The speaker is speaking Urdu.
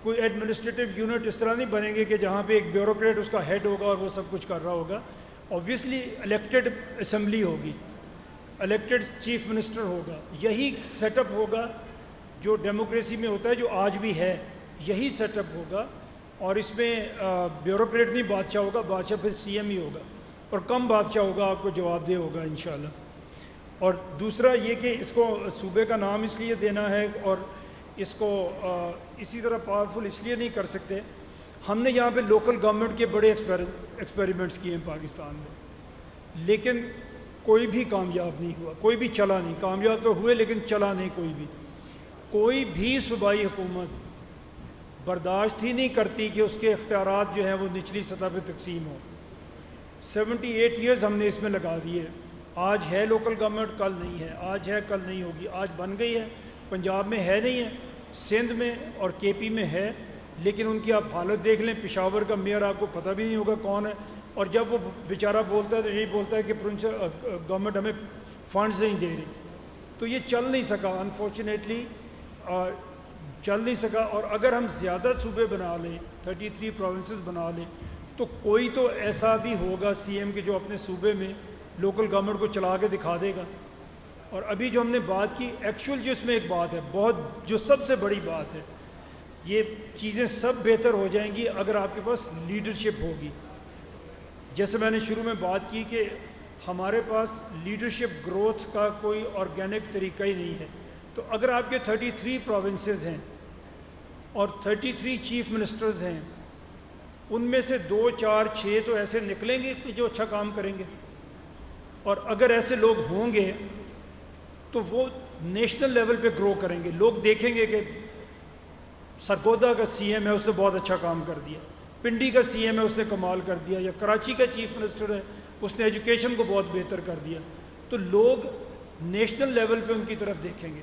کوئی ایڈمنسٹریٹو یونٹ اس طرح نہیں بنیں گے کہ جہاں پہ ایک بیوروکریٹ اس کا ہیڈ ہوگا اور وہ سب کچھ کر رہا ہوگا. اوبویسلی الیکٹڈ اسمبلی ہوگی, الیکٹڈ چیف منسٹر ہوگا. یہی سیٹ اپ ہوگا جو ڈیموکریسی میں ہوتا ہے, جو آج بھی ہے, یہی سیٹ اپ ہوگا. اور اس میں بیوروکریٹ نہیں بادشاہ ہوگا, بادشاہ پھر سی ایم ہی ہوگا, اور کم بادشاہ ہوگا, آپ کو جواب دہ ہوگا انشاءاللہ. اور دوسرا یہ کہ اس کو صوبے کا نام اس لیے دینا ہے اور اس کو اسی طرح پاورفل اس لیے نہیں کر سکتے. ہم نے یہاں پہ لوکل گورنمنٹ کے بڑے ایکسپیریمنٹس کیے ہیں پاکستان میں, لیکن کوئی بھی کامیاب نہیں ہوا, کوئی بھی چلا نہیں. کامیاب تو ہوئے لیکن چلا نہیں کوئی بھی صوبائی حکومت برداشت ہی نہیں کرتی کہ اس کے اختیارات جو ہیں وہ نچلی سطح پہ تقسیم ہو. 78 ایئرز ہم نے اس میں لگا دیے. آج ہے لوکل گورنمنٹ, کل نہیں ہے, آج ہے کل نہیں ہوگی. آج بن گئی ہے, پنجاب میں ہے نہیں ہے, سندھ میں اور کے پی میں ہے, لیکن ان کی آپ حالت دیکھ لیں. پشاور کا میئر آپ کو پتہ بھی نہیں ہوگا کون ہے, اور جب وہ بیچارہ بولتا ہے تو یہی بولتا ہے کہ گورنمنٹ ہمیں فنڈز نہیں دے رہی. تو یہ چل نہیں سکا, انفارچونیٹلی چل نہیں سکا. اور اگر ہم زیادہ صوبے بنا لیں, 33 پروونسز بنا لیں, تو کوئی تو ایسا بھی ہوگا سی ایم کے جو اپنے صوبے میں لوکل گورنمنٹ کو چلا کے دکھا دے گا. اور ابھی جو ہم نے بات کی, ایکچوئل جو اس میں ایک بات ہے بہت, جو سب سے بڑی بات ہے, یہ چیزیں سب بہتر ہو جائیں گی اگر آپ کے پاس لیڈرشپ ہوگی. جیسے میں نے شروع میں بات کی کہ ہمارے پاس لیڈرشپ گروتھ کا کوئی آرگینک طریقہ ہی نہیں ہے. تو اگر آپ کے 33 پروونسز ہیں اور 33 چیف منسٹرز ہیں, ان میں سے 2 4 6 تو ایسے نکلیں گے کہ جو اچھا کام کریں گے. اور اگر ایسے لوگ ہوں گے تو وہ نیشنل لیول پہ گرو کریں گے. لوگ دیکھیں گے کہ سرگودا کا سی ایم ہے, اس نے بہت اچھا کام کر دیا, پنڈی کا سی ایم ہے, اس نے کمال کر دیا, یا کراچی کا چیف منسٹر ہے, اس نے ایجوکیشن کو بہت بہتر کر دیا. تو لوگ نیشنل لیول پہ ان کی طرف دیکھیں گے.